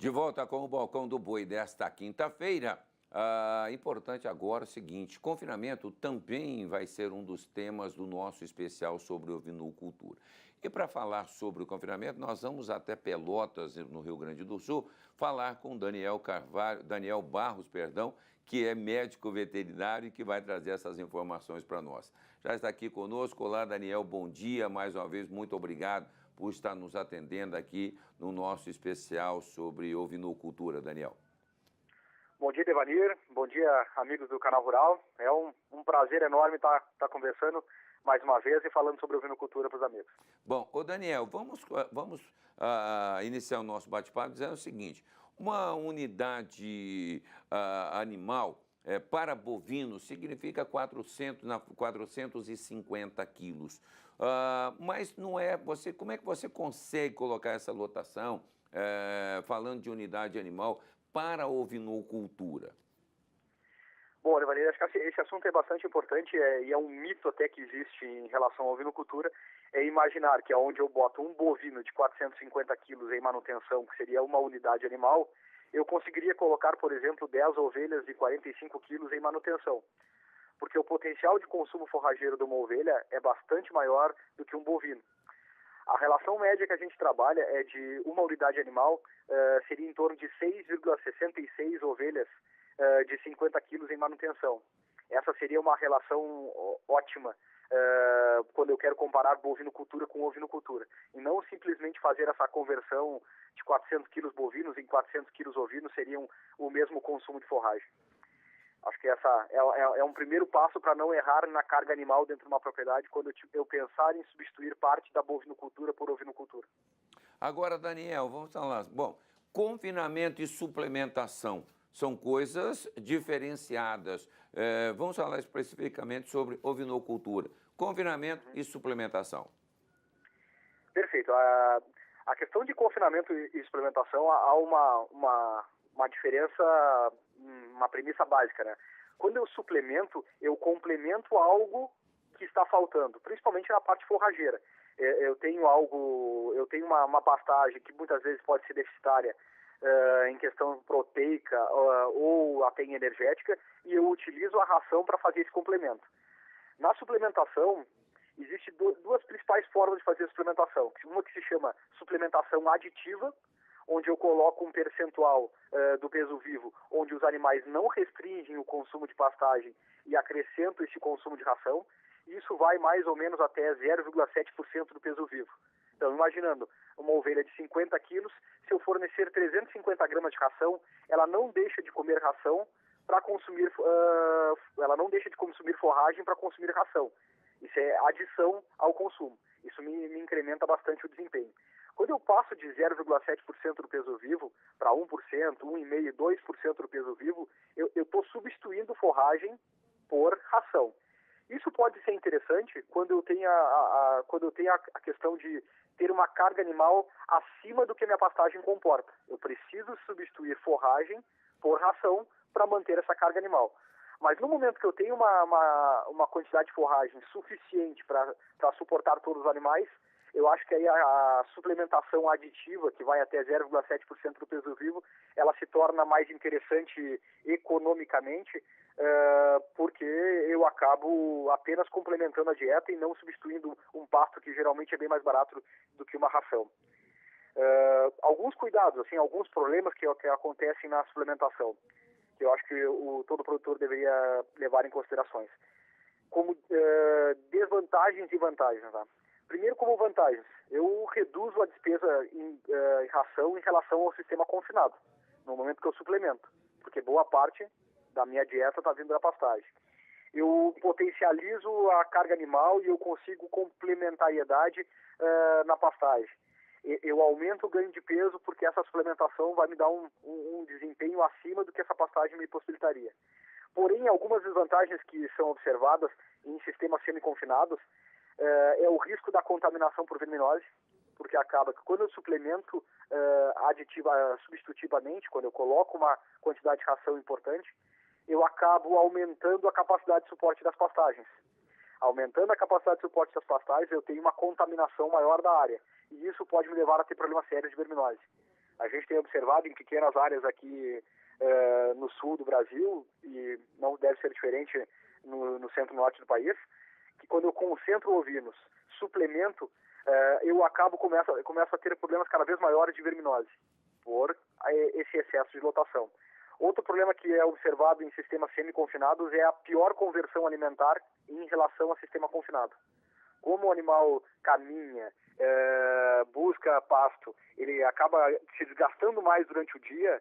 De volta com o Balcão do Boi desta quinta-feira. Importante agora é o seguinte, confinamento também vai ser um dos temas do nosso especial sobre ovinocultura. E para falar sobre o confinamento, nós vamos até Pelotas, no Rio Grande do Sul, falar com Daniel Barros, que é médico veterinário e que vai trazer essas informações para nós. Já está aqui conosco. Olá, Daniel, bom dia. Mais uma vez, muito obrigado por estar nos atendendo aqui no nosso especial sobre ovinocultura, Daniel. Bom dia, Devanir. Bom dia, amigos do Canal Rural. É um prazer enorme estar conversando mais uma vez e falando sobre ovinocultura para os amigos. Bom, Daniel, vamos iniciar o nosso bate-papo dizendo o seguinte: uma unidade animal para bovino significa 450 quilos. Mas não é você. Como é que você consegue colocar essa lotação, falando de unidade animal, para a ovinocultura? Bom, Levanir, acho que esse assunto é bastante importante e é um mito até que existe em relação à ovinocultura, é imaginar que onde eu boto um bovino de 450 quilos em manutenção, que seria uma unidade animal, eu conseguiria colocar, por exemplo, 10 ovelhas de 45 quilos em manutenção. Porque o potencial de consumo forrageiro de uma ovelha é bastante maior do que um bovino. A relação média que a gente trabalha é de uma unidade animal, seria em torno de 6,66 ovelhas de 50 quilos em manutenção. Essa seria uma relação ótima quando eu quero comparar bovinocultura com ovinocultura. E não simplesmente fazer essa conversão de 400 quilos bovinos em 400 quilos ovinos seriam o mesmo consumo de forragem. Acho que essa é um primeiro passo para não errar na carga animal dentro de uma propriedade quando eu pensar em substituir parte da bovinocultura por ovinocultura. Agora, Daniel, vamos falar. Bom, confinamento e suplementação são coisas diferenciadas. Vamos falar especificamente sobre ovinocultura. Confinamento e suplementação. Perfeito. A questão de confinamento e suplementação, há uma diferença, uma premissa básica, né? Quando eu suplemento, eu complemento algo que está faltando, principalmente na parte forrageira. Eu tenho uma pastagem que muitas vezes pode ser deficitária em questão proteica ou até em energética, e eu utilizo a ração para fazer esse complemento. Na suplementação, existem duas principais formas de fazer a suplementação. Uma que se chama suplementação aditiva, onde eu coloco um percentual do peso vivo, onde os animais não restringem o consumo de pastagem e acrescentam esse consumo de ração. Isso vai mais ou menos até 0,7% do peso vivo. Então, imaginando uma ovelha de 50 quilos, se eu fornecer 350 gramas de ração, ela não deixa de comer ração para consumir, ela não deixa de consumir forragem para consumir ração. Isso é adição ao consumo. Isso me incrementa bastante o desempenho. Quando eu passo de 0,7% do peso vivo para 1%, 1,5%, 2% do peso vivo, eu estou substituindo forragem por ração. Isso pode ser interessante quando eu tenho a questão de ter uma carga animal acima do que a minha pastagem comporta. Eu preciso substituir forragem por ração para manter essa carga animal. Mas no momento que eu tenho uma quantidade de forragem suficiente para suportar todos os animais, eu acho que aí a suplementação aditiva, que vai até 0,7% do peso vivo, ela se torna mais interessante economicamente, porque eu acabo apenas complementando a dieta e não substituindo um pasto que geralmente é bem mais barato do que uma ração. Alguns cuidados, assim, alguns problemas que acontecem na suplementação, que eu acho que todo produtor deveria levar em considerações, como desvantagens e vantagens, tá? Primeiro, como vantagens, eu reduzo a despesa em ração em relação ao sistema confinado, no momento que eu suplemento, porque boa parte da minha dieta está vindo da pastagem. Eu potencializo a carga animal e eu consigo complementariedade na pastagem. Eu aumento o ganho de peso porque essa suplementação vai me dar um desempenho acima do que essa pastagem me possibilitaria. Porém, algumas desvantagens que são observadas em sistemas semi-confinados é o risco da contaminação por verminose, porque acaba que quando eu suplemento substitutivamente, quando eu coloco uma quantidade de ração importante, eu acabo aumentando a capacidade de suporte das pastagens. Aumentando a capacidade de suporte das pastagens, eu tenho uma contaminação maior da área. E isso pode me levar a ter problemas sérios de verminose. A gente tem observado em pequenas áreas aqui no sul do Brasil, e não deve ser diferente no centro-norte do país, que quando eu concentro ovinos, suplemento, eu começo a ter problemas cada vez maiores de verminose, por esse excesso de lotação. Outro problema que é observado em sistemas semi-confinados é a pior conversão alimentar em relação a sistema confinado. Como o animal caminha, busca pasto, ele acaba se desgastando mais durante o dia,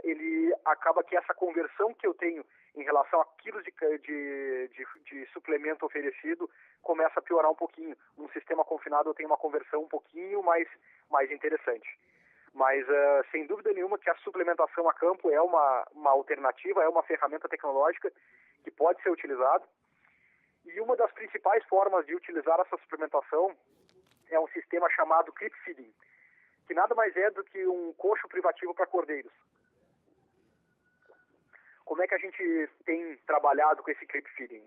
ele acaba que essa conversão que eu tenho em relação a quilos de suplemento oferecido começa a piorar um pouquinho. Num sistema confinado eu tenho uma conversão um pouquinho mais interessante. Mas, sem dúvida nenhuma, que a suplementação a campo é uma alternativa, é uma ferramenta tecnológica que pode ser utilizada. E uma das principais formas de utilizar essa suplementação é um sistema chamado clip feeding, que nada mais é do que um coxo privativo para cordeiros. Como é que a gente tem trabalhado com esse clip feeding?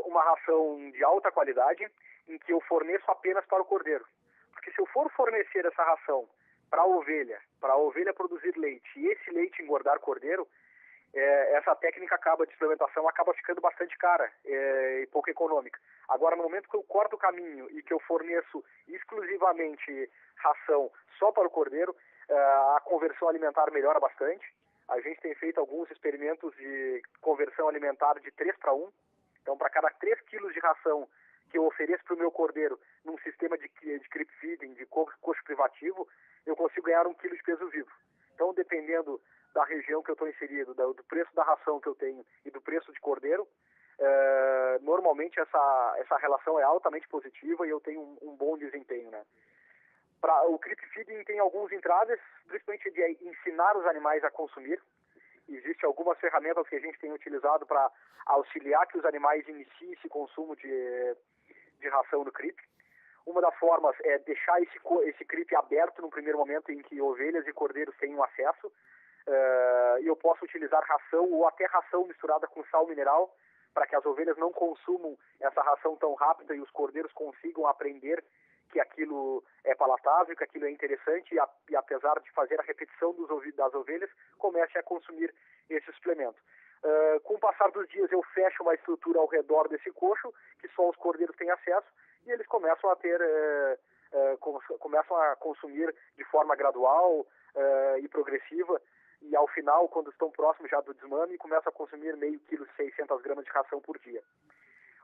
Uma ração de alta qualidade em que eu forneço apenas para o cordeiro. Porque se eu for fornecer essa ração para a ovelha produzir leite e esse leite engordar cordeiro, essa técnica de suplementação acaba ficando bastante cara e pouco econômica. Agora, no momento que eu corto o caminho e que eu forneço exclusivamente ração só para o cordeiro, a conversão alimentar melhora bastante. A gente tem feito alguns experimentos de conversão alimentar de 3:1. Então, para cada 3 quilos de ração que eu ofereço para o meu cordeiro num sistema de creep feeding, de coxo privativo, eu consigo ganhar 1 quilo de peso vivo. Então, dependendo da região que eu estou inserido, do preço da ração que eu tenho e do preço de cordeiro, normalmente essa relação é altamente positiva e eu tenho um bom desempenho, né? O creep feeding tem alguns entraves, principalmente de ensinar os animais a consumir. Existem algumas ferramentas que a gente tem utilizado para auxiliar que os animais iniciem esse consumo de ração do creep. Uma das formas é deixar esse creep aberto no primeiro momento em que ovelhas e cordeiros tenham acesso. E eu posso utilizar ração ou até ração misturada com sal mineral para que as ovelhas não consumam essa ração tão rápida e os cordeiros consigam aprender que aquilo é palatável, que aquilo é interessante e apesar de fazer a repetição das ovelhas, comece a consumir esse suplemento. Com o passar dos dias eu fecho uma estrutura ao redor desse coxo que só os cordeiros têm acesso e eles começam a consumir de forma gradual e progressiva e ao final, quando estão próximos já do desmame, começam a consumir meio quilo, 600 gramas de ração por dia.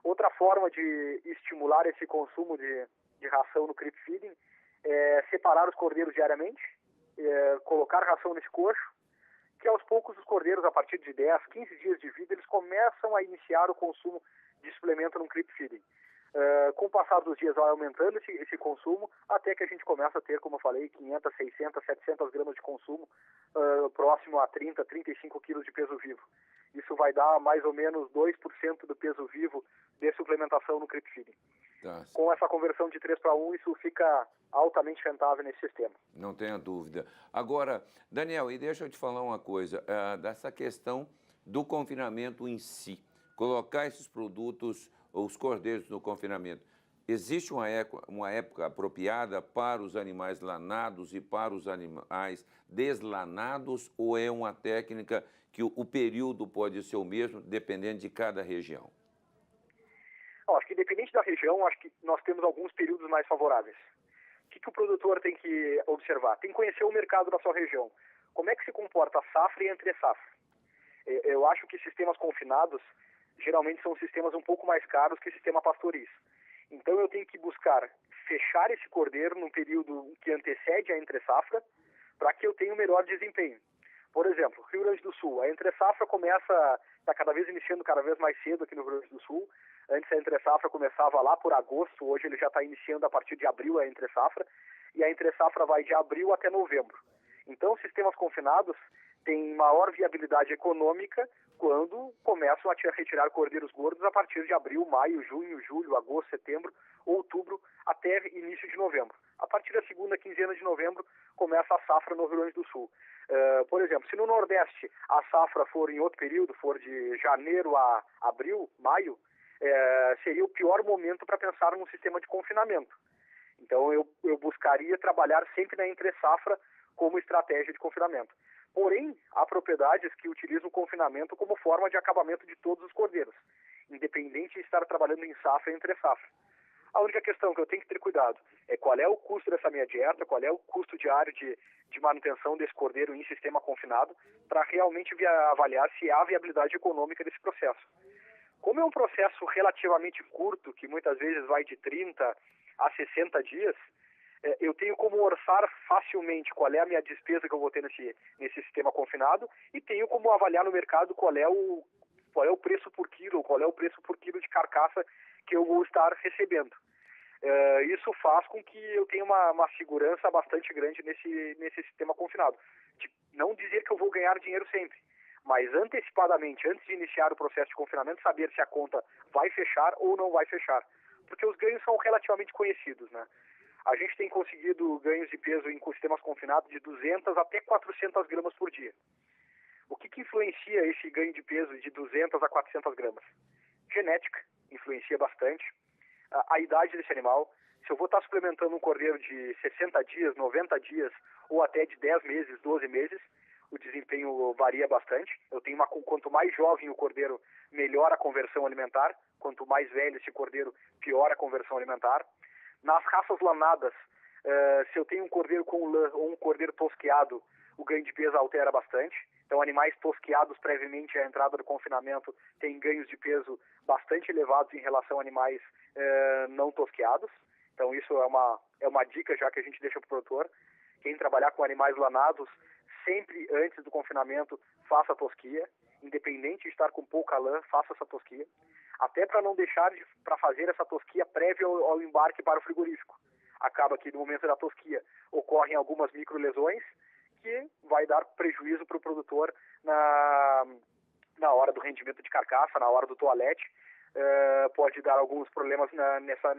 Outra forma de estimular esse consumo de ração no creep feeding é separar os cordeiros diariamente, colocar ração nesse coxo, que aos poucos os cordeiros, a partir de 10, 15 dias de vida, eles começam a iniciar o consumo de suplemento no creep feeding. Com o passar dos dias vai aumentando esse consumo, até que a gente começa a ter, como eu falei, 500, 600, 700 gramas de consumo, próximo a 30, 35 quilos de peso vivo. Isso vai dar mais ou menos 2% do peso vivo de suplementação no creep feeding. Tá. Com essa conversão de 3:1, isso fica altamente rentável nesse sistema. Não tenha dúvida. Agora, Daniel, e deixa eu te falar uma coisa, dessa questão do confinamento em si. Colocar esses produtos, os cordeiros no confinamento. Existe uma época apropriada para os animais lanados e para os animais deslanados ou é uma técnica que o período pode ser o mesmo, dependendo de cada região? Acho que independente da região, acho que nós temos alguns períodos mais favoráveis. O que o produtor tem que observar? Tem que conhecer o mercado da sua região. Como é que se comporta a safra e a entre-safra? Eu acho que sistemas confinados geralmente são sistemas um pouco mais caros que sistema pastoriz. Então eu tenho que buscar fechar esse cordeiro num período que antecede a entre-safra para que eu tenha um melhor desempenho. Por exemplo, Rio Grande do Sul, a entre-safra está cada vez iniciando cada vez mais cedo aqui no Rio Grande do Sul. Antes a entre-safra começava lá por agosto, hoje ele já está iniciando a partir de abril a entre-safra, e a entre-safra vai de abril até novembro. Então, sistemas confinados têm maior viabilidade econômica quando começam a retirar cordeiros gordos a partir de abril, maio, junho, julho, agosto, setembro, outubro, até início de novembro. A partir da segunda quinzena de novembro, começa a safra no Rio Grande do Sul. Por exemplo, se no Nordeste a safra for em outro período, for de janeiro a abril, maio, seria o pior momento para pensar num sistema de confinamento. Então, eu buscaria trabalhar sempre na entre-safra como estratégia de confinamento. Porém, há propriedades que utilizam o confinamento como forma de acabamento de todos os cordeiros, independente de estar trabalhando em safra e entre-safra. A única questão que eu tenho que ter cuidado é qual é o custo dessa minha dieta, qual é o custo diário de manutenção desse cordeiro em sistema confinado, para realmente avaliar se há viabilidade econômica desse processo. Como é um processo relativamente curto, que muitas vezes vai de 30 a 60 dias, eu tenho como orçar facilmente qual é a minha despesa que eu vou ter nesse sistema confinado e tenho como avaliar no mercado qual é o preço por quilo, qual é o preço por quilo de carcaça que eu vou estar recebendo. Isso faz com que eu tenha uma segurança bastante grande nesse sistema confinado. De não dizer que eu vou ganhar dinheiro sempre, mas antecipadamente, antes de iniciar o processo de confinamento, saber se a conta vai fechar ou não vai fechar. Porque os ganhos são relativamente conhecidos, né? A gente tem conseguido ganhos de peso em sistemas confinados de 200 até 400 gramas por dia. O que influencia esse ganho de peso de 200 a 400 gramas? Genética influencia bastante. A idade desse animal. Se eu vou estar suplementando um cordeiro de 60 dias, 90 dias ou até de 10 meses, 12 meses, o desempenho varia bastante. Quanto mais jovem o cordeiro, melhor a conversão alimentar. Quanto mais velho esse cordeiro, pior a conversão alimentar. Nas raças lanadas, se eu tenho um cordeiro com lã ou um cordeiro tosqueado, o ganho de peso altera bastante. Então, animais tosqueados previamente à entrada do confinamento têm ganhos de peso bastante elevados em relação a animais não tosqueados. Então, isso é uma dica já que a gente deixa para o produtor. Quem trabalhar com animais lanados, sempre antes do confinamento, faça a tosquia. Independente de estar com pouca lã, faça essa tosquia. Até para não deixar para fazer essa tosquia prévia ao embarque para o frigorífico. Acaba que no momento da tosquia ocorrem algumas microlesões que vai dar prejuízo para o produtor na hora do rendimento de carcaça, na hora do toalete. Pode dar alguns problemas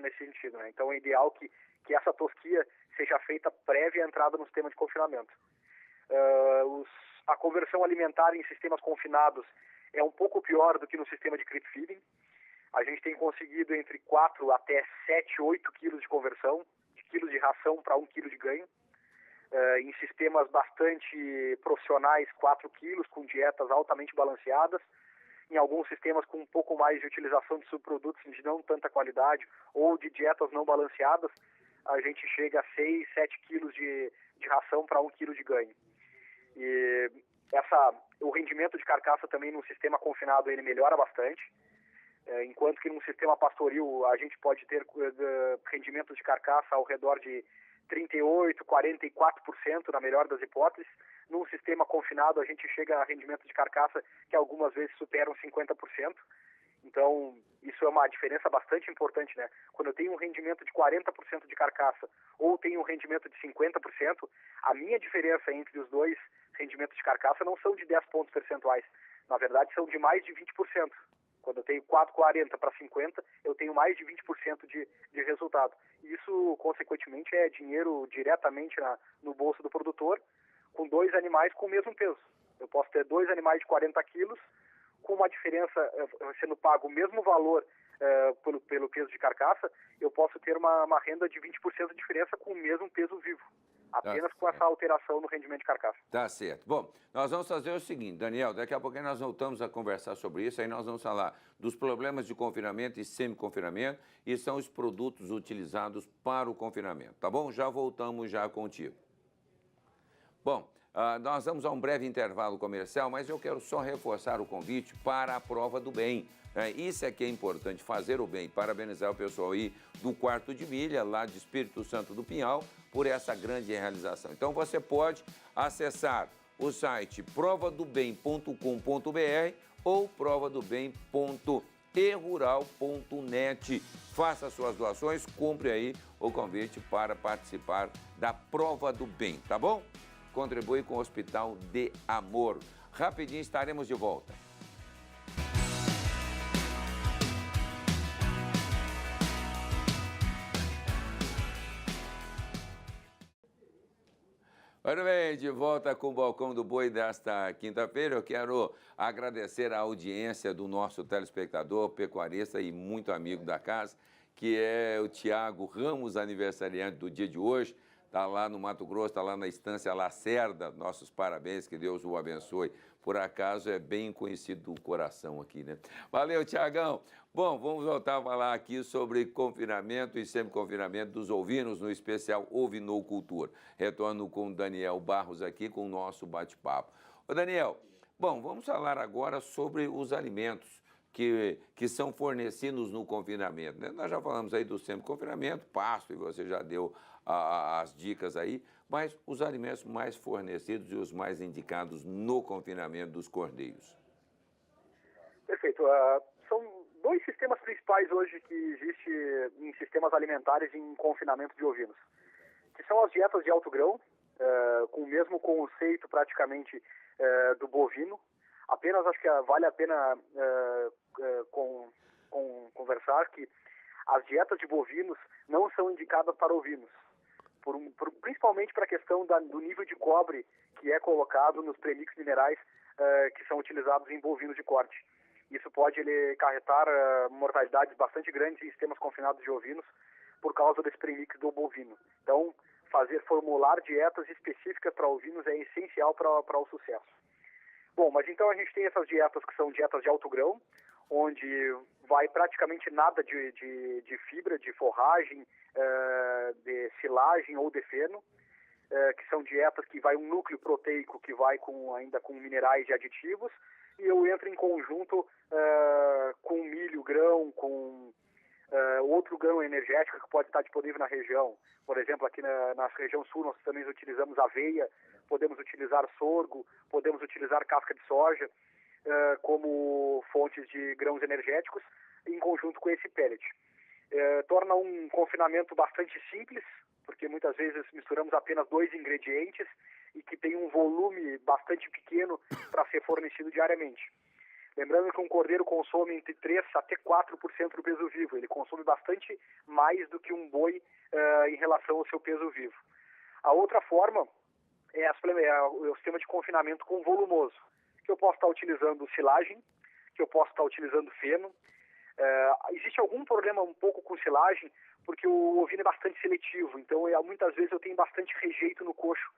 nesse sentido, né? Então é ideal que essa tosquia seja feita prévia à entrada no sistema de confinamento. A conversão alimentar em sistemas confinados é um pouco pior do que no sistema de creep feeding. A gente tem conseguido entre 4 até 7, 8 quilos de conversão, de quilos de ração para 1 quilo de ganho. Em sistemas bastante profissionais, 4 quilos, com dietas altamente balanceadas. Em alguns sistemas com um pouco mais de utilização de subprodutos de não tanta qualidade ou de dietas não balanceadas, a gente chega a 6, 7 quilos de ração para 1 quilo de ganho. E o rendimento de carcaça também no sistema confinado ele melhora bastante, enquanto que num sistema pastoril a gente pode ter rendimentos de carcaça ao redor de 38%, 44% na melhor das hipóteses. Num sistema confinado a gente chega a rendimento de carcaça que algumas vezes superam 50%. Então, isso é uma diferença bastante importante, né? Quando eu tenho um rendimento de 40% de carcaça ou tenho um rendimento de 50%, a minha diferença entre os dois rendimentos de carcaça não são de 10 pontos percentuais. Na verdade, são de mais de 20%. Quando eu tenho 4,40 para 50, eu tenho mais de 20% de resultado. Isso, consequentemente, é dinheiro diretamente no bolso do produtor, com 2 animais com o mesmo peso. Eu posso ter 2 animais de 40 quilos, com uma diferença, sendo pago o mesmo valor pelo peso de carcaça, eu posso ter uma renda de 20% de diferença com o mesmo peso vivo. Apenas com essa alteração no rendimento de carcaça. Tá certo. Bom, nós vamos fazer o seguinte, Daniel, daqui a pouquinho nós voltamos a conversar sobre isso, aí nós vamos falar dos problemas de confinamento e semi-confinamento e são os produtos utilizados para o confinamento, tá bom? Já voltamos já contigo. Bom, nós vamos a um breve intervalo comercial, mas eu quero só reforçar o convite para a Prova do Bem. Isso é que é importante, fazer o bem. Parabenizar o pessoal aí do Quarto de Milha, lá de Espírito Santo do Pinhal, por essa grande realização. Então você pode acessar o site provadobem.com.br ou provadobem.erural.net. Faça suas doações, cumpre aí o convite para participar da Prova do Bem, tá bom? Contribui com o Hospital de Amor. Rapidinho estaremos de volta. Muito bem, de volta com o Balcão do Boi desta quinta-feira. Eu quero agradecer a audiência do nosso telespectador, pecuarista e muito amigo da casa, que é o Tiago Ramos, aniversariante do dia de hoje. Está lá no Mato Grosso, está lá na Estância Lacerda. Nossos parabéns, que Deus o abençoe. Por acaso é bem conhecido do coração aqui, né? Valeu, Tiagão. Bom, vamos voltar a falar aqui sobre confinamento e semi-confinamento dos ovinos, no especial Ovinocultura. Retorno com o Daniel Barros aqui com o nosso bate-papo. Ô, Daniel, bom, vamos falar agora sobre os alimentos que são fornecidos no confinamento, né? Nós já falamos aí do semi-confinamento, pasto, e você já deu as dicas aí, mas os alimentos mais fornecidos e os mais indicados no confinamento dos cordeiros. Perfeito. São dois sistemas principais hoje que existem em sistemas alimentares em confinamento de ovinos, que são as dietas de alto grão, com o mesmo conceito praticamente do bovino. Apenas acho que vale a pena conversar que as dietas de bovinos não são indicadas para ovinos, principalmente para a questão do nível de cobre que é colocado nos premix minerais que são utilizados em bovinos de corte. Isso pode acarretar mortalidades bastante grandes em sistemas confinados de ovinos por causa desse premix do bovino. Então, formular dietas específicas para ovinos é essencial para o sucesso. Bom, mas então a gente tem essas dietas que são dietas de alto grão, onde vai praticamente nada de fibra, de forragem, de silagem ou de feno, que são dietas que vai um núcleo proteico que vai ainda com minerais e aditivos, e eu entro em conjunto com milho, grão, com outro grão energético que pode estar disponível na região. Por exemplo, aqui na região sul nós também utilizamos aveia, podemos utilizar sorgo, podemos utilizar casca de soja como fontes de grãos energéticos em conjunto com esse pellet. Torna um confinamento bastante simples, porque muitas vezes misturamos apenas 2 ingredientes e que tem um volume bastante pequeno para ser fornecido diariamente. Lembrando que um cordeiro consome entre 3% até 4% do peso vivo. Ele consome bastante mais do que um boi em relação ao seu peso vivo. A outra forma é o sistema de confinamento com volumoso, que eu posso estar utilizando silagem, que eu posso estar utilizando feno. Existe algum problema um pouco com silagem, porque o ovino é bastante seletivo, então muitas vezes eu tenho bastante rejeito no coxo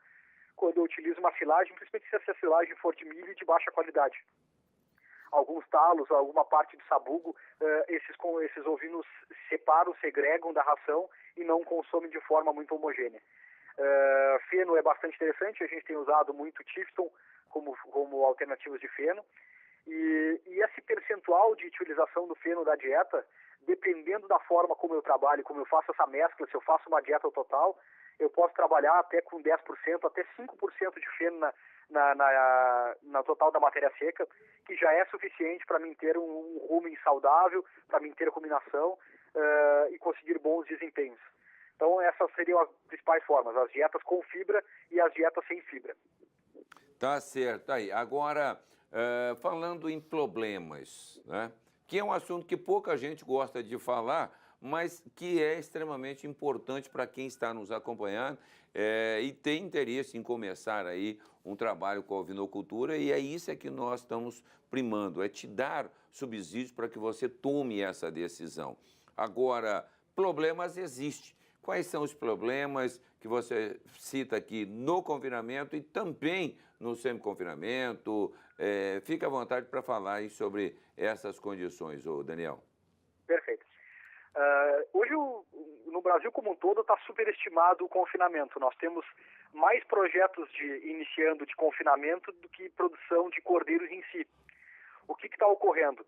quando eu utilizo uma silagem, principalmente se essa silagem for de milho de baixa qualidade. Alguns talos, alguma parte do sabugo, esses ovinos segregam da ração e não consomem de forma muito homogênea. Feno é bastante interessante, a gente tem usado muito Tifton como alternativas de feno. E esse percentual de utilização do feno da dieta, dependendo da forma como eu trabalho, como eu faço essa mescla, se eu faço uma dieta total, eu posso trabalhar até com 10%, até 5% de feno na total da matéria seca, que já é suficiente para manter um rumen saudável, para manter a ruminação e conseguir bons desempenhos. Então essas seriam as principais formas, as dietas com fibra e as dietas sem fibra. Tá certo. Aí, agora, falando em problemas, né? Que é um assunto que pouca gente gosta de falar, mas que é extremamente importante para quem está nos acompanhando e tem interesse em começar aí um trabalho com a ovinocultura, e é isso que nós estamos primando, é te dar subsídios para que você tome essa decisão. Agora, problemas existem. Quais são os problemas que você cita aqui no confinamento e também no semi-confinamento? Fique à vontade para falar aí sobre essas condições, Daniel. Perfeito. Hoje, no Brasil como um todo, está superestimado o confinamento. Nós temos mais projetos iniciando de confinamento do que produção de cordeiros em si. O que está ocorrendo?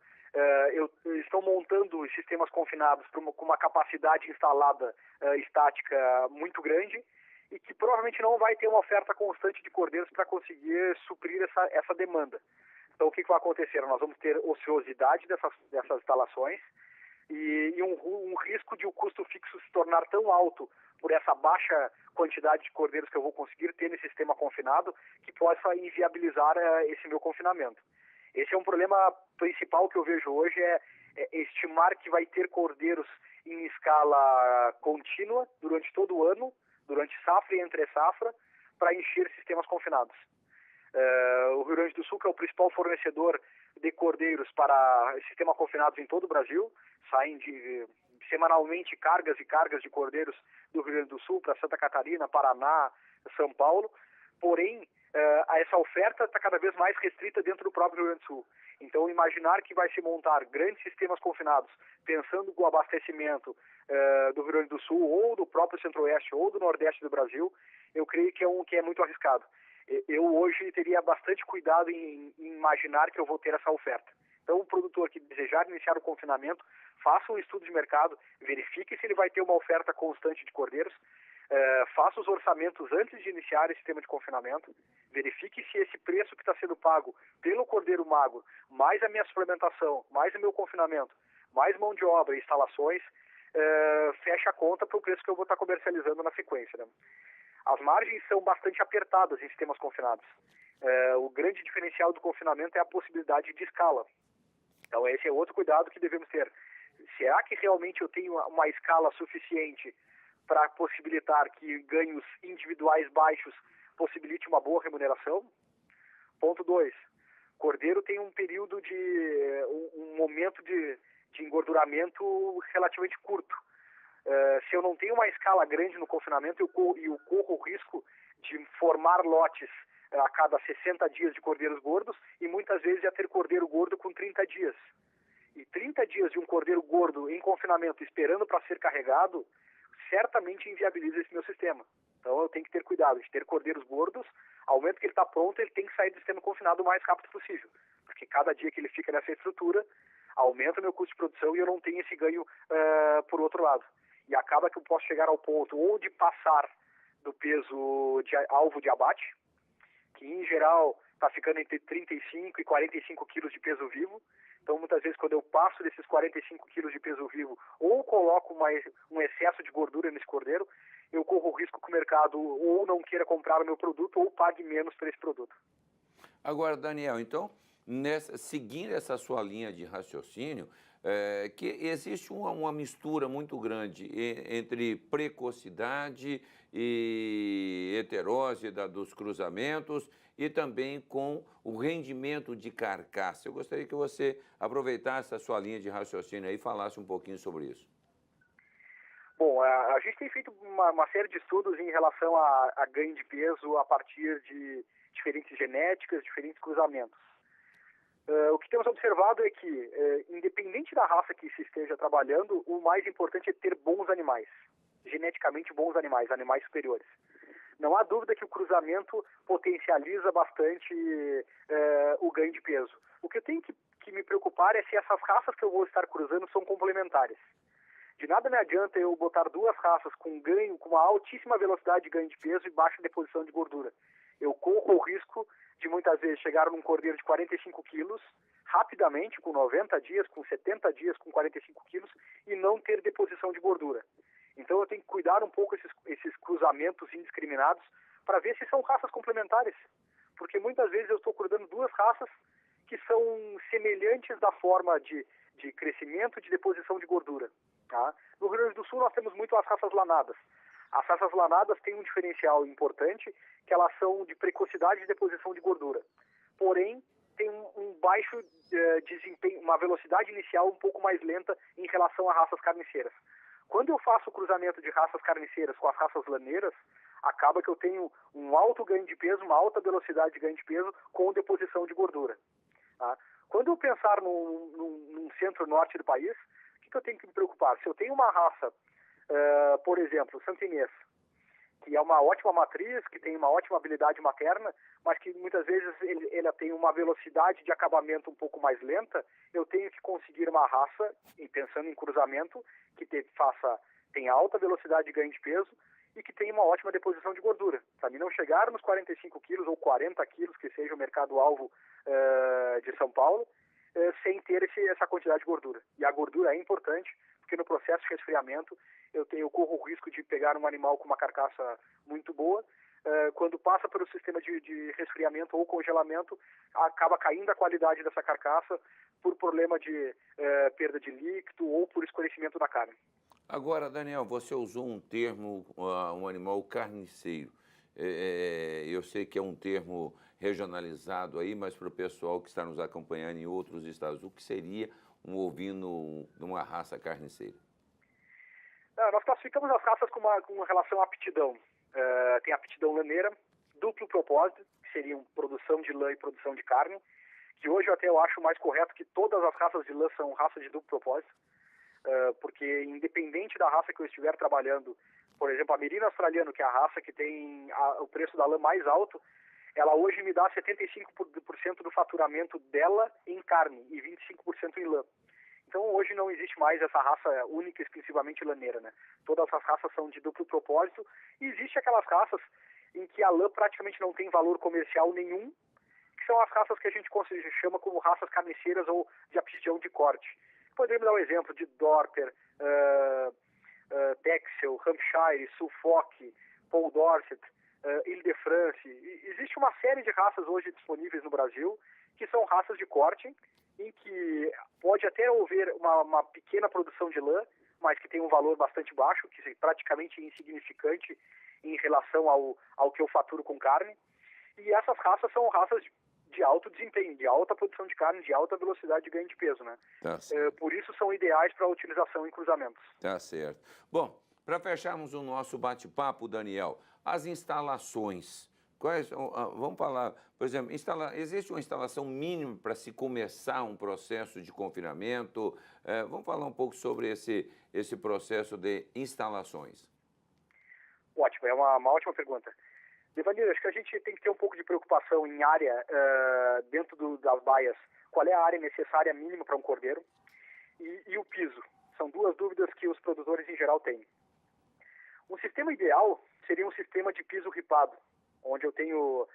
Estão montando sistemas confinados com uma capacidade instalada estática muito grande e que provavelmente não vai ter uma oferta constante de cordeiros para conseguir suprir essa demanda. Então, o que vai acontecer? Nós vamos ter ociosidade dessas instalações e um risco de o custo fixo se tornar tão alto por essa baixa quantidade de cordeiros que eu vou conseguir ter nesse sistema confinado que possa inviabilizar esse meu confinamento. Esse é um problema principal que eu vejo hoje, é estimar que vai ter cordeiros em escala contínua durante todo o ano, durante safra e entre safra, para encher sistemas confinados. O Rio Grande do Sul, que é o principal fornecedor de cordeiros para sistemas confinados em todo o Brasil, saem de semanalmente cargas e cargas de cordeiros do Rio Grande do Sul para Santa Catarina, Paraná, São Paulo. Porém, essa oferta está cada vez mais restrita dentro do próprio Rio Grande do Sul. Então, imaginar que vai se montar grandes sistemas confinados, pensando no abastecimento do Rio Grande do Sul, ou do próprio Centro-Oeste, ou do Nordeste do Brasil, eu creio que é muito arriscado. Eu hoje teria bastante cuidado em imaginar que eu vou ter essa oferta. Então, o produtor que desejar iniciar o confinamento, faça um estudo de mercado, verifique se ele vai ter uma oferta constante de cordeiros, faça os orçamentos antes de iniciar esse sistema de confinamento, verifique se esse preço que está sendo pago pelo cordeiro magro, mais a minha suplementação, mais o meu confinamento, mais mão de obra e instalações, fecha a conta para o preço que eu vou estar comercializando na sequência, né? As margens são bastante apertadas em sistemas confinados. O grande diferencial do confinamento é a possibilidade de escala. Então, esse é outro cuidado que devemos ter. Será que realmente eu tenho uma escala suficiente para possibilitar que ganhos individuais baixos possibilite uma boa remuneração? Ponto 2. Cordeiro tem um período um momento de engorduramento relativamente curto. Se eu não tenho uma escala grande no confinamento, eu corro o risco de formar lotes a cada 60 dias de cordeiros gordos e muitas vezes já ter cordeiro gordo com 30 dias. E 30 dias de um cordeiro gordo em confinamento esperando para ser carregado, certamente inviabiliza esse meu sistema. Então eu tenho que ter cuidado de ter cordeiros gordos. Ao momento que ele está pronto, ele tem que sair do sistema confinado o mais rápido possível. Porque cada dia que ele fica nessa estrutura, aumenta o meu custo de produção e eu não tenho esse ganho por outro lado. E acaba que eu posso chegar ao ponto ou de passar do peso de alvo de abate, que em geral está ficando entre 35 e 45 quilos de peso vivo. Então, muitas vezes, quando eu passo desses 45 quilos de peso vivo ou coloco um excesso de gordura nesse cordeiro, eu corro o risco que o mercado ou não queira comprar o meu produto ou pague menos por esse produto. Agora, Daniel, então, seguindo essa sua linha de raciocínio, que existe uma mistura muito grande entre precocidade e heterose dos cruzamentos e também com o rendimento de carcaça. Eu gostaria que você aproveitasse a sua linha de raciocínio aí e falasse um pouquinho sobre isso. Bom, a gente tem feito uma série de estudos em relação a ganho de peso a partir de diferentes genéticas, diferentes cruzamentos. O que temos observado é que, independente da raça que se esteja trabalhando, o mais importante é ter bons animais, geneticamente bons animais, animais superiores. Não há dúvida que o cruzamento potencializa bastante o ganho de peso. O que eu tenho que me preocupar é se essas raças que eu vou estar cruzando são complementares. De nada me adianta eu botar duas raças com uma altíssima velocidade de ganho de peso e baixa deposição de gordura. Eu corro o risco de muitas vezes chegar num cordeiro de 45 quilos, rapidamente, com 90 dias, com 70 dias, com 45 quilos, e não ter deposição de gordura. Então eu tenho que cuidar um pouco esses cruzamentos indiscriminados para ver se são raças complementares. Porque muitas vezes eu estou cruzando duas raças que são semelhantes da forma de crescimento e de deposição de gordura. Tá? No Rio Grande do Sul nós temos muito as raças lanadas. As raças lanadas têm um diferencial importante, que elas são de precocidade de deposição de gordura. Porém, tem um baixo desempenho, uma velocidade inicial um pouco mais lenta em relação a raças carniceiras. Quando eu faço o cruzamento de raças carniceiras com as raças laneiras, acaba que eu tenho um alto ganho de peso, uma alta velocidade de ganho de peso com deposição de gordura. Tá? Quando eu pensar num centro-norte do país, o que eu tenho que me preocupar? Se eu tenho uma raça, por exemplo, santinês, que é uma ótima matriz, que tem uma ótima habilidade materna, mas que muitas vezes ela tem uma velocidade de acabamento um pouco mais lenta, eu tenho que conseguir uma raça, e pensando em cruzamento, que tenha alta velocidade de ganho de peso e que tenha uma ótima deposição de gordura. Para mim não chegar nos 45 quilos ou 40 quilos, que seja o mercado-alvo de São Paulo, sem ter essa quantidade de gordura. E a gordura é importante, porque no processo de resfriamento eu corro o risco de pegar um animal com uma carcaça muito boa, quando passa pelo sistema de resfriamento ou congelamento, acaba caindo a qualidade dessa carcaça por problema de perda de líquido ou por escurecimento da carne. Agora, Daniel, você usou um termo, um animal carniceiro. Eu sei que é um termo regionalizado aí, mas para o pessoal que está nos acompanhando em outros estados, o que seria um ovino de uma raça carniceira? Nós classificamos as raças com relação à aptidão. Tem a aptidão laneira, duplo propósito, que seriam produção de lã e produção de carne, que hoje eu acho mais correto que todas as raças de lã são raças de duplo propósito, porque independente da raça que eu estiver trabalhando, por exemplo, a merino australiano, que é a raça que tem o preço da lã mais alto, ela hoje me dá 75% do faturamento dela em carne e 25% em lã. Então hoje não existe mais essa raça única, exclusivamente laneira, né? Todas as raças são de duplo propósito e existe aquelas raças em que a lã praticamente não tem valor comercial nenhum, que são as raças que a gente chama como raças carniceiras ou de aptidão de corte. Podemos dar um exemplo de Dorper, Texel, Hampshire, Suffolk, Paul Dorset, Ile-de-France. Existe uma série de raças hoje disponíveis no Brasil que são raças de corte, em que pode até haver uma pequena produção de lã, mas que tem um valor bastante baixo, que é praticamente insignificante em relação ao que eu faturo com carne. E essas raças são raças de alto desempenho, de alta produção de carne, de alta velocidade de ganho de peso, né? Tá certo. Por isso são ideais para a utilização em cruzamentos. Tá certo. Bom, para fecharmos o nosso bate-papo, Daniel, as instalações. Vamos falar, por exemplo, existe uma instalação mínima para se começar um processo de confinamento? Vamos falar um pouco sobre esse processo de instalações. Ótimo, é uma ótima pergunta. Devanir, acho que a gente tem que ter um pouco de preocupação em área dentro das baias. Qual é a área necessária mínima para um cordeiro? E o piso. São duas dúvidas que os produtores em geral têm. Um sistema ideal seria um sistema de piso ripado, onde eu tenho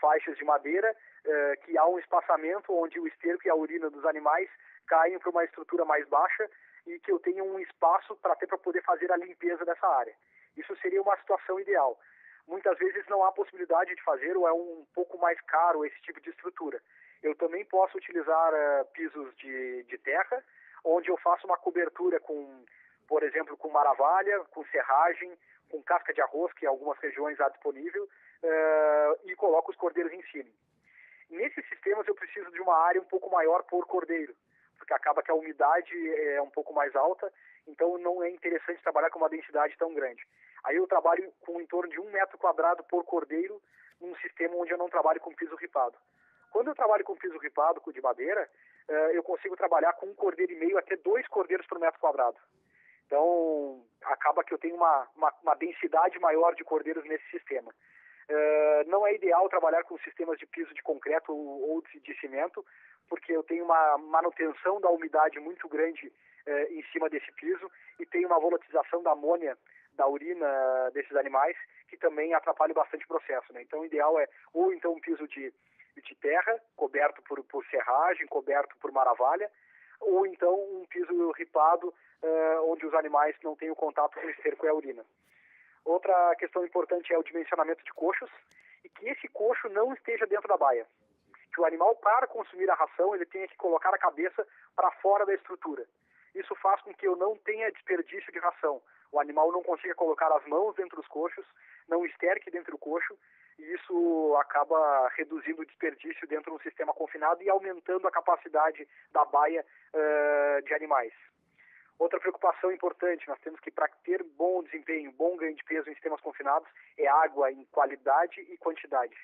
faixas de madeira, que há um espaçamento onde o esterco e a urina dos animais caem para uma estrutura mais baixa e que eu tenho um espaço para poder fazer a limpeza dessa área. Isso seria uma situação ideal. Muitas vezes não há possibilidade de fazer ou é um pouco mais caro esse tipo de estrutura. Eu também posso utilizar pisos de terra, onde eu faço uma cobertura por exemplo, com maravalha, com serragem, com casca de arroz, que em algumas regiões há disponível, e coloco os cordeiros em cima. Nesses sistemas eu preciso de uma área um pouco maior por cordeiro, porque acaba que a umidade é um pouco mais alta, então não é interessante trabalhar com uma densidade tão grande. Aí eu trabalho com em torno de 1 metro quadrado por cordeiro, num sistema onde eu não trabalho com piso ripado. Quando eu trabalho com piso ripado, de madeira, eu consigo trabalhar com 1,5 cordeiro até 2 cordeiros por metro quadrado. Então, acaba que eu tenho uma densidade maior de cordeiros nesse sistema. Não é ideal trabalhar com sistemas de piso de concreto ou de cimento, porque eu tenho uma manutenção da umidade muito grande em cima desse piso e tem uma volatilização da amônia da urina desses animais, que também atrapalha bastante o processo, né? Então, o ideal é ou então um piso de terra, coberto por serragem, coberto por maravalha, ou então um piso ripado, onde os animais não têm o contato com o esterco e a urina. Outra questão importante é o dimensionamento de coxos, e que esse coxo não esteja dentro da baia. Que o animal, para consumir a ração, ele tenha que colocar a cabeça para fora da estrutura. Isso faz com que eu não tenha desperdício de ração. O animal não consiga colocar as mãos dentro dos coxos, não esterque dentro do coxo, e isso acaba reduzindo o desperdício dentro do sistema confinado e aumentando a capacidade da baia de animais. Outra preocupação importante, nós temos que, para ter bom desempenho, bom ganho de peso em sistemas confinados, é água em qualidade e quantidade.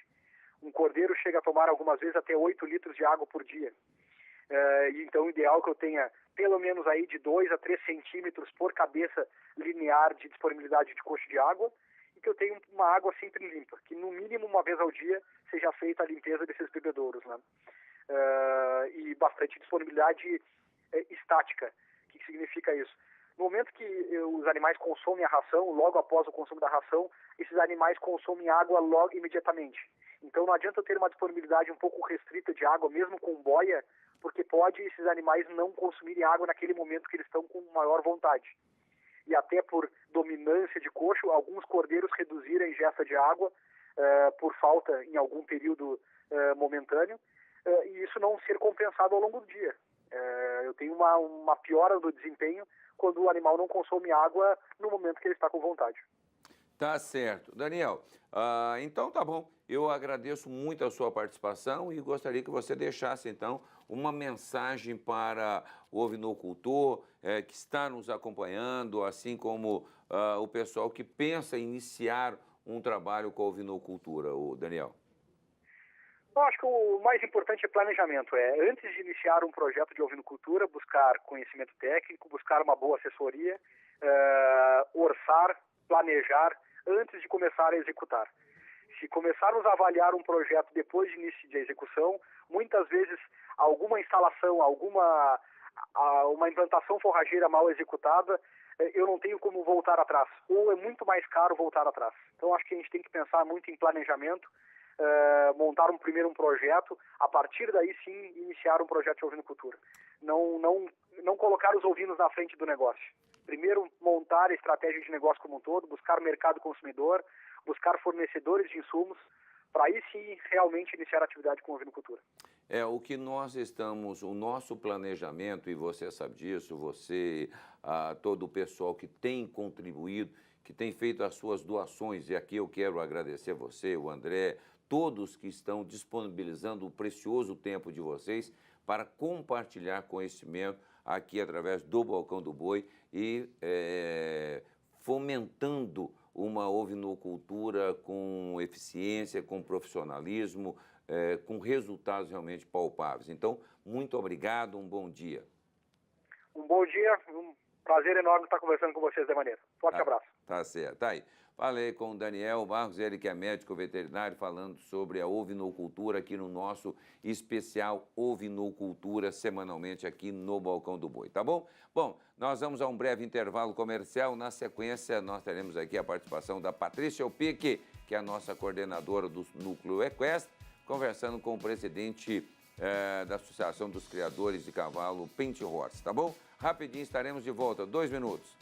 Um cordeiro chega a tomar algumas vezes até 8 litros de água por dia. Então, o ideal é que eu tenha pelo menos aí de 2 a 3 centímetros por cabeça linear de disponibilidade de coxo de água e que eu tenha uma água sempre limpa, que no mínimo uma vez ao dia seja feita a limpeza desses bebedouros, né? E bastante disponibilidade estática. O que significa isso? No momento que os animais consomem a ração, logo após o consumo da ração, esses animais consomem água logo imediatamente. Então não adianta eu ter uma disponibilidade um pouco restrita de água, mesmo com boia, porque pode esses animais não consumirem água naquele momento que eles estão com maior vontade. E até por dominância de coxo, alguns cordeiros reduziram a ingesta de água por falta em algum período momentâneo, e isso não ser compensado ao longo do dia. Eu tenho uma piora do desempenho quando o animal não consome água no momento que ele está com vontade. Tá certo. Daniel, então tá bom. Eu agradeço muito a sua participação e gostaria que você deixasse, então, uma mensagem para o ovinocultor que está nos acompanhando, assim como o pessoal que pensa em iniciar um trabalho com a ovinocultura, o Daniel. Eu acho que o mais importante é planejamento. Antes de iniciar um projeto de ovinocultura, buscar conhecimento técnico, buscar uma boa assessoria, orçar, planejar, antes de começar a executar. Se começarmos a avaliar um projeto depois de início de execução, muitas vezes alguma instalação, uma implantação forrageira mal executada, eu não tenho como voltar atrás, ou é muito mais caro voltar atrás. Então acho que a gente tem que pensar muito em planejamento, montar primeiro um projeto, a partir daí sim iniciar um projeto de ovinocultura. Não colocar os ovinos na frente do negócio. Primeiro montar a estratégia de negócio como um todo, buscar mercado consumidor, buscar fornecedores de insumos, para aí sim realmente iniciar a atividade com ovinocultura. O que nós estamos, o nosso planejamento, e você sabe disso, você, todo o pessoal que tem contribuído, que tem feito as suas doações, e aqui eu quero agradecer você, o André, todos que estão disponibilizando o precioso tempo de vocês para compartilhar conhecimento aqui através do Balcão do Boi e fomentando uma ovinocultura com eficiência, com profissionalismo, com resultados realmente palpáveis. Então, muito obrigado, um bom dia. Um bom dia, um prazer enorme estar conversando com vocês de maneira. Forte abraço. Tá certo, tá aí. Falei com o Daniel Barros, ele que é médico veterinário, falando sobre a ovinocultura aqui no nosso especial Ovinocultura, semanalmente aqui no Balcão do Boi, tá bom? Bom, nós vamos a um breve intervalo comercial. Na sequência, nós teremos aqui a participação da Patrícia Opique, que é a nossa coordenadora do Núcleo Equestre, conversando com o presidente da Associação dos Criadores de Cavalo Penty Horse, tá bom? Rapidinho estaremos de volta, 2 minutos.